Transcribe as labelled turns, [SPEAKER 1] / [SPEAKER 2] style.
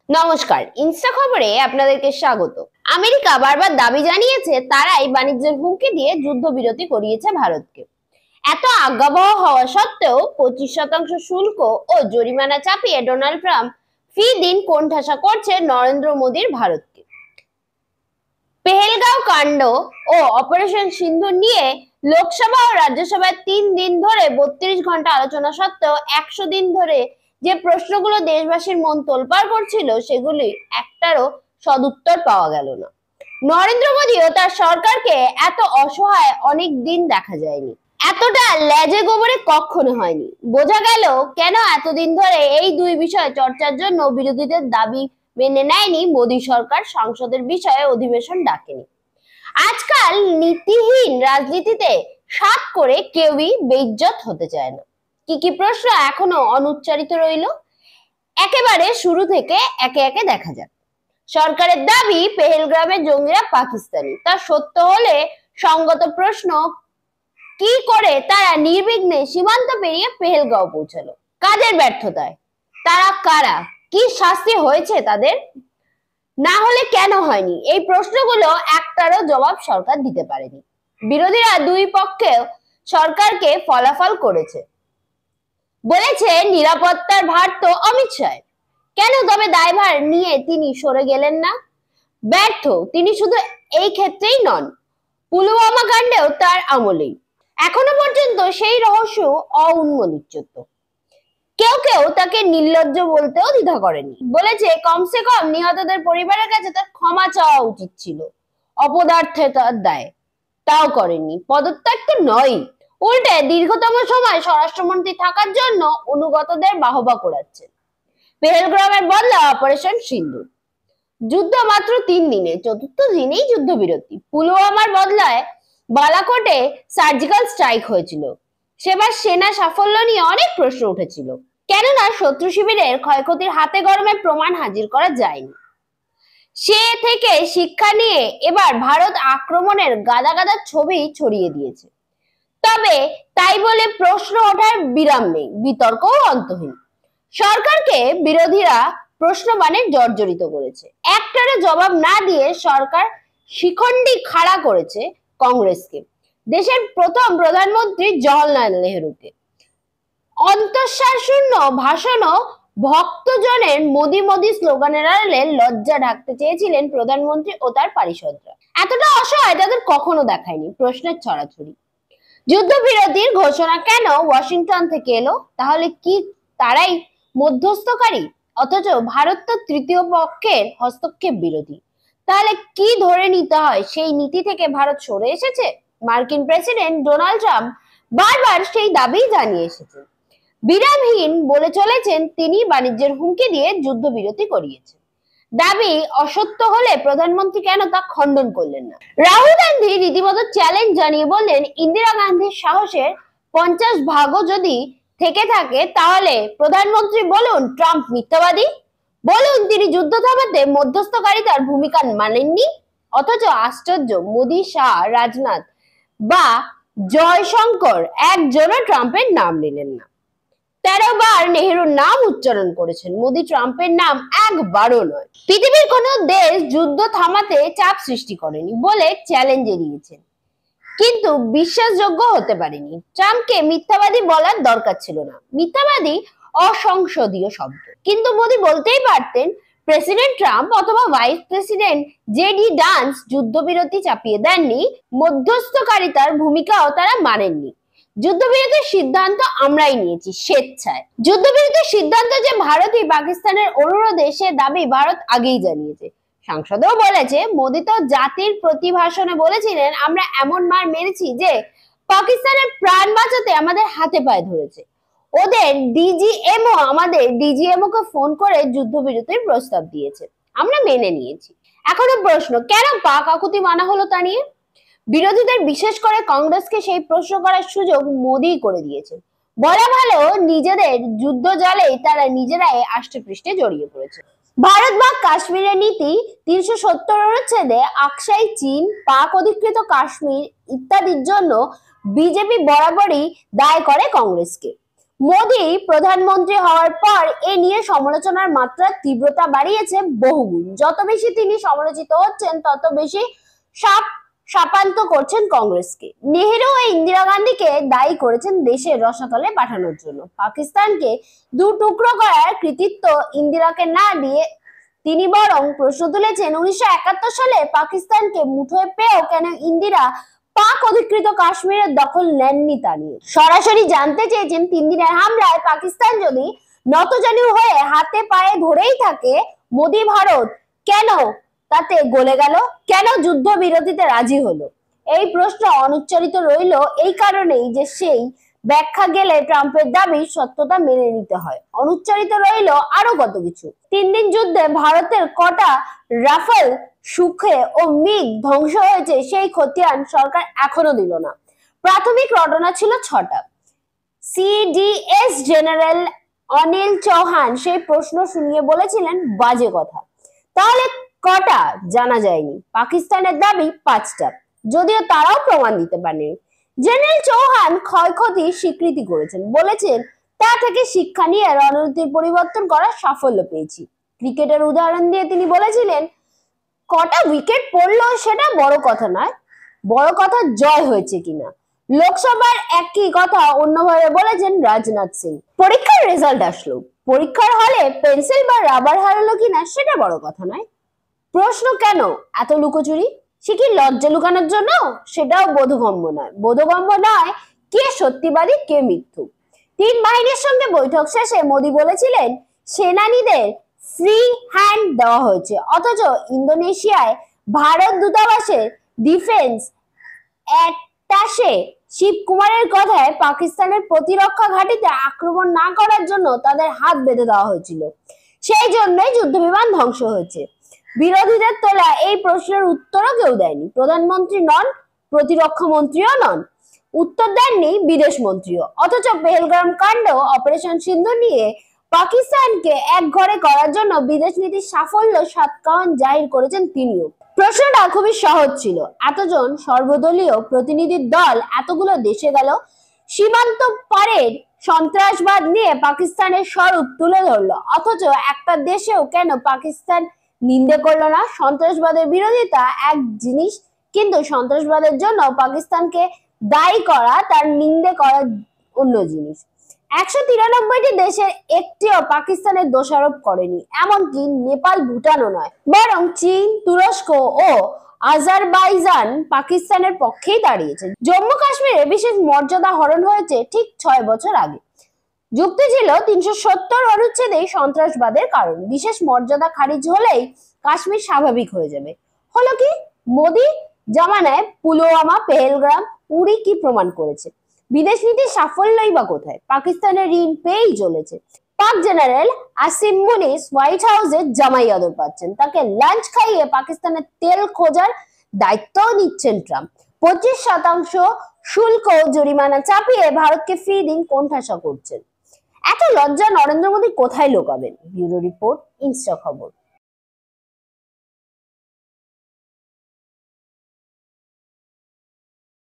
[SPEAKER 1] নমস্কার, ইনস্টা খবরে আপনাদেরকে স্বাগত। আমেরিকা বারবার দাবি জানিয়েছে তারাই বাণিজ্যের হুমকি দিয়ে যুদ্ধবিরতি করিয়েছে ভারতকে। এত আজ্ঞাবহ হওয়া সত্ত্বেও 25% শুল্ক ও জরিমানা চাপিয়ে ডোনাল্ড ট্রাম্প ফি দিন কোণঠাসা করছে নরেন্দ্র মোদীর ভারতকে। পেহেলগাঁও কাণ্ড ও অপারেশন সিন্ধু নিয়ে লোকসভা ও রাজ্যসভায় 3 দিন ধরে 32 ঘন্টা আলোচনা সত্ত্বেও 100 দিন ধরে যে প্রশ্নগুলো দেশবাসীর মন তোলপাড় করছিল সেগুলি একটারও সদুত্তর পাওয়া গেল না। নরেন্দ্র মোদী ও তার সরকারকে এত অসহায় অনেক দিন দেখা যায়নি, এতটা লেজে গোবরে কখনো হয়নি। বোঝা গেল কেন এতদিন ধরে এই দুই বিষয় চর্চার জন্য বিরোধীদের দাবি মেনে নেয়নি মোদী সরকার, সংসদের বিষয়ে অধিবেশন ডাকেনি। আজকাল নীতিহীন রাজনীতিতে সাত করে কেউই বেইজ্জত হতে চায় না। কি কি প্রশ্ন এখনো অনুচ্চারিত রইল, একেবারে শুরু থেকে একে একে দেখা যাক। সরকারের দাবি পেহেলগ্রামের জঙ্গিরা পাকিস্তানি, তা সত্য হলে সঙ্গত প্রশ্ন, কি করে তারা নির্বিঘ্নে সীমান্ত পেরিয়ে পেহেলগাঁও পৌঁছালো? কাদের ব্যর্থতায়? তারা কারা? কি শাস্তি হয়েছে তাদের? না হলে কেন হয়নি? এই প্রশ্নগুলো একটারও জবাব সরকার দিতে পারেনি। বিরোধীরা দুই পক্ষে সরকারকে ফলাফল করেছে, বলেছে নিরাপত্তার ভার তো অমিত শাহ, কেন তবে দায়ভার নিয়ে তিনি সরে গেলেন না? ব্যর্থ তিনি শুধু এই ক্ষেত্রেই নন, পুলওয়ামা কাণ্ডেও তার আমলেই। এখনো পর্যন্ত সেই রহস্য অউন্মোচিত। কেউ কেউ তাকে নির্লজ্জ বলতেও দ্বিধা করেনি, বলেছে কমসে কম নিহতদের পরিবারের কাছে তার ক্ষমা চাওয়া উচিত ছিল। অপদার্থতার দায় তাও করেননি, পদত্যাগ তো নয়, উল্টে দীর্ঘতম সময় স্বরাষ্ট্রমন্ত্রী থাকার জন্য অনুগতদের বাহবা করাচ্ছেন। পেহেলগ্রামের বদলে অপারেশন সিন্ধু, যুদ্ধ মাত্র 3 দিনে, চতুর্থ দিনেই যুদ্ধবিরতি। পুলওয়ামার বদলায় বালাকোটে সার্জিক্যাল স্ট্রাইক হয়েছিল, সেবার সেনা সাফল্য নিয়ে অনেক প্রশ্ন উঠেছিল, কেননা শত্রু শিবিরের ক্ষয়ক্ষতির হাতে গরমে প্রমাণ হাজির করা যায়নি। সে থেকে শিক্ষা নিয়ে এবার ভারত আক্রমণের গাদা গাদা ছবি ছড়িয়ে দিয়েছে। তবে তাই বলে প্রশ্ন ওঠার বিরাম নেই, বিতর্কও অন্তহীন। সরকারকে বিরোধীরা প্রশ্নবাণে জর্জরিত করেছে, একটারও জবাব না দিয়ে সরকার শিখণ্ডি খাড়া করেছে কংগ্রেসকে, দেশের প্রথম প্রধানমন্ত্রী জওহরলাল নেহরুকে। অন্তঃসার শূন্য ভাষণ ও ভক্তজনের মোদি মোদি স্লোগানের আড়ালে লজ্জা ঢাকতে চেয়েছিলেন প্রধানমন্ত্রী ও তার পারিষদরা। এতটা অসহায় তাদের কখনো দেখায়নি প্রশ্নের ছড়াছড়ি। যুদ্ধবিরতির ঘোষণা কেন ওয়াশিংটন থেকে এলো? তাহলে কি তারাই মধ্যস্থকারী? অথচ ভারত তো তৃতীয় পক্ষের হস্তক্ষেপ বিরোধী। তাহলে কি ধরে নিতে হয় সেই নীতি থেকে ভারত সরে এসেছে? মার্কিন প্রেসিডেন্ট ডোনাল্ড ট্রাম্প বারবার সেই দাবি জানিয়ে এসেছেন, বিরামহীন বলে চলেছেন তিনি বাণিজ্যের হুমকি দিয়ে যুদ্ধবিরতি করিয়েছেন। দাবি অসত্য হলে প্রধানমন্ত্রী কেন তা খণ্ডন করলেন না? রাহুল গান্ধী রীতিমতো চ্যালেঞ্জ জানিয়ে বললেন, ইন্দিরা গান্ধীর সাহসের 50 ভাগও যদি থেকে থাকে তাহলে প্রধানমন্ত্রী বলুন ট্রাম্প মিথ্যাবাদী, বলুন তিনি যুদ্ধ থামাতে মধ্যস্থকারিতার ভূমিকা মানেননি। অথচ আশ্চর্য, মোদী, শাহ, রাজনাথ বা জয়শঙ্কর একজনও ট্রাম্পের নাম নিলেন না। 13 বার নেহেরুর নাম উচ্চারণ করেছেন, মোদী ট্রাম্পের নাম একবারও নয়। পৃথিবীর কোন দেশ যুদ্ধ থামাতে চাপ সৃষ্টি করেনি বলে চ্যালেঞ্জ এড়িয়েছেন, কিন্তু বিশ্বাসযোগ্য হতে পারেনি। ট্রাম্পকে মিথ্যাবাদী বলার দরকার ছিল না, মিথ্যাবাদী অসংসদীয় শব্দ। কিন্তু মোদী বলতেই পারতেন, প্রেসিডেন্ট ট্রাম্প অথবা ভাইস প্রেসিডেন্ট জেডি ডান্স যুদ্ধবিরতি চাপিয়ে দেননি, মধ্যস্থকারিতার ভূমিকাও তারা মানেননি। যুদ্ধবিরতির সিদ্ধান্ত আমরাই নিয়েছি স্বেচ্ছায়। যুদ্ধবিরতির সিদ্ধান্ত যে ভারতই পাকিস্তানের অনুরোধে, সে দাবি ভারত আগেই জানিয়েছে, সংসদেও বলেছে। মোদী তো জাতির প্রতি ভাষণে বলেছিলেন, আমরা এমন মার মেরেছি যে পাকিস্তানের প্রাণ বাঁচাতে আমাদের হাতে পায়ে ধরেছে। ওদের ডিজিএমও আমাদের ডিজিএমও কে ফোন করে যুদ্ধবিরতির প্রস্তাব দিয়েছে, আমরা মেনে নিয়েছি। এখনো প্রশ্ন, কেন পাক আকুতি মানা হলো তা নিয়ে? বিরোধীদের, বিশেষ করে কংগ্রেসকে সেই প্রশ্ন করার সুযোগ মোদী করে দিয়েছেন। বলা ভালো, নিজেদের যুদ্ধ জালেই তারা নিজেরাই আষ্টে পৃষ্ঠে জড়িয়ে পড়েছে। ভারত বা কাশ্মীরের নীতি 370 অনুচ্ছেদে আকসাই চীন, পাক অধিকৃত কাশ্মীর ইত্যাদির জন্য বিজেপি বরাবরই দায় করে কংগ্রেসকে। মোদী প্রধানমন্ত্রী হওয়ার পর এ নিয়ে সমালোচনার মাত্রা তীব্রতা বাড়িয়েছে বহুগুণ। যত বেশি তিনি সমালোচিত হচ্ছেন তত বেশি শাপান্ত করছেন কংগ্রেসকে। নেহেরু ও ইন্দিরা গান্ধীকে দায়ী করেছেন দেশের রসাতলে পাঠানোর জন্য। পাকিস্তানকে দু টুকরো করার কৃতিত্ব ইন্দিরাকে না দিয়ে তিনি বরং প্রশ্ন তুলেছেন 1971 সালে পাকিস্তানকে মুঠোয় পেয়েও কেন ইন্দিরা পাক অধিকৃত কাশ্মীরের দখল নেননি তা নিয়ে। সরাসরি জানতে চেয়েছেন 3 দিনের হামলায় পাকিস্তান যদি নতজানু হয়ে হাতে পায়ে ধরেই থাকে, মোদী ভারত কেন তাতে গলে গেল, কেন যুদ্ধ বিরতিতে রাজি হলো? এই প্রশ্ন অনুচ্চারিত রইল এই কারণেই যে সেই ব্যাখ্যা গেলে ট্রাম্পের দাবি সত্যতা মেনে নিতে হয়। অনুচ্চারিত রইল আরো কত কিছু। 3 দিন যুদ্ধে ভারতের কটা রাফেল, সুখে ও মিগ ধ্বংস হয়েছে সেই খতিয়ান সরকার এখনো দিল না। প্রাথমিক রটনা ছিল 6টা। সিডিএস জেনারেল অনিল চৌহান সেই প্রশ্ন শুনিয়ে বলেছিলেন বাজে কথা। তাহলে কটা জানা যায়নি। পাকিস্তানের দাবি 5টা, যদিও তারাও প্রমাণ দিতে পারেনি। জেনারেল চৌহান ক্ষয়ক্ষতির স্বীকৃতি করেছেন, বলেছেন তা থেকে শিক্ষা নিয়ে রণনীতির পরিবর্তন করার সাফল্য পেয়েছি। ক্রিকেটের উদাহরণ দিয়ে তিনি বলেছিলেন কটা উইকেট পড়লো সেটা বড় কথা নয়, বড় কথা জয় হয়েছে কিনা। লোকসভার একই কথা অন্যভাবে বলেছেন রাজনাথ সিং। পরীক্ষার রেজাল্ট আসলো, পরীক্ষার হলে পেন্সিল বা রাবার হারালো কিনা সেটা বড় কথা নয়। প্রশ্ন কেন এত লুকোচুরি? সে কি লজ্জা লুকানোর জন্য? সেটাও বোধগম্য নয়। বোধগম্য নয় কে সত্যিবাদী কে মিথ্যু। 3 বাহিনীর সঙ্গে বৈঠক শেষে মোদী বলেছিলেন সেনানীদের ফ্রি হ্যান্ড দেওয়া হয়েছে, অথচ ইন্দোনেশিয়ায় ভারত দূতাবাসের ডিফেন্স অ্যাটাশে শিবকুমারের কথায় পাকিস্তানের প্রতিরক্ষা ঘাঁটিতে আক্রমণ না করার জন্য তাদের হাত বেঁধে দেওয়া হয়েছিল, সেই জন্যই যুদ্ধবিমান ধ্বংস হয়েছে। বিরোধীদের তোলা এই প্রশ্নের উত্তরও কেউ দেয়নি। প্রধানমন্ত্রী নন, প্রতিরক্ষা মন্ত্রীও নন, উত্তর দেননি বিদেশ মন্ত্রীও। অথচ পেহেলগাম কাণ্ড, অপারেশন সিন্ধু নিয়ে পাকিস্তানকে একঘরে করার জন্য বিদেশ নীতির সাফল্য সাতকাহন জাহির করেছেন তিনিও। প্রশ্নটা খুবই সহজ ছিল। এতজন সর্বদলীয় প্রতিনিধির দল এতগুলো দেশে গেল, সীমান্ত পারের সন্ত্রাসবাদ নিয়ে পাকিস্তানের স্বরূপ তুলে ধরলো, অথচ একটা দেশেও কেন পাকিস্তান নিন্দে করলো না? সন্ত্রাসবাদের বিরোধিতা এক জিনিস, কিন্তু সন্ত্রাসবাদের জন্য পাকিস্তানকে দায়ী করা, তার নিন্দে করা অন্য জিনিস। 193টি দেশের একটিও পাকিস্তানের দোষারোপ করেনি, এমনকি নেপাল, ভুটানও নয়, বরং চীন, তুরস্ক ও আজারবাইজান পাকিস্তানের পক্ষেই দাঁড়িয়েছে। জম্মু কাশ্মীরে বিশেষ মর্যাদা হরণ হয়েছে ঠিক 6 বছর আগে। যুক্তি ছিল 370 অনুচ্ছেদেই সন্ত্রাসবাদের কারণ, বিশেষ মর্যাদা খারিজ হলেই কাশ্মীর স্বাভাবিক হয়ে যাবে। হলো কি? মোদী জামানায় পুলওয়ামা, পেহেলগ্রাম, উরি কি প্রমাণ করেছে? বিদেশ নীতির সাফল্যই বা কোথায়? পাকিস্তানের ঋণ পেয়েই চলেছে। পাক জেনারেল আসিম মুনিস হোয়াইট হাউসে জামাই আদর পাচ্ছেন, তাকে লাঞ্চ খাইয়ে পাকিস্তানের তেল খোঁজার দায়িত্বও নিচ্ছেন ট্রাম্প। 25% শুল্ক জরিমানা চাপিয়ে ভারতকে ফি দিন কোণঠাসা করছেন। এত লজ্জা নরেন্দ্র মোদী কোথায় লোকাবেন? ব্যুরো রিপোর্ট, ইনস্টা খবর।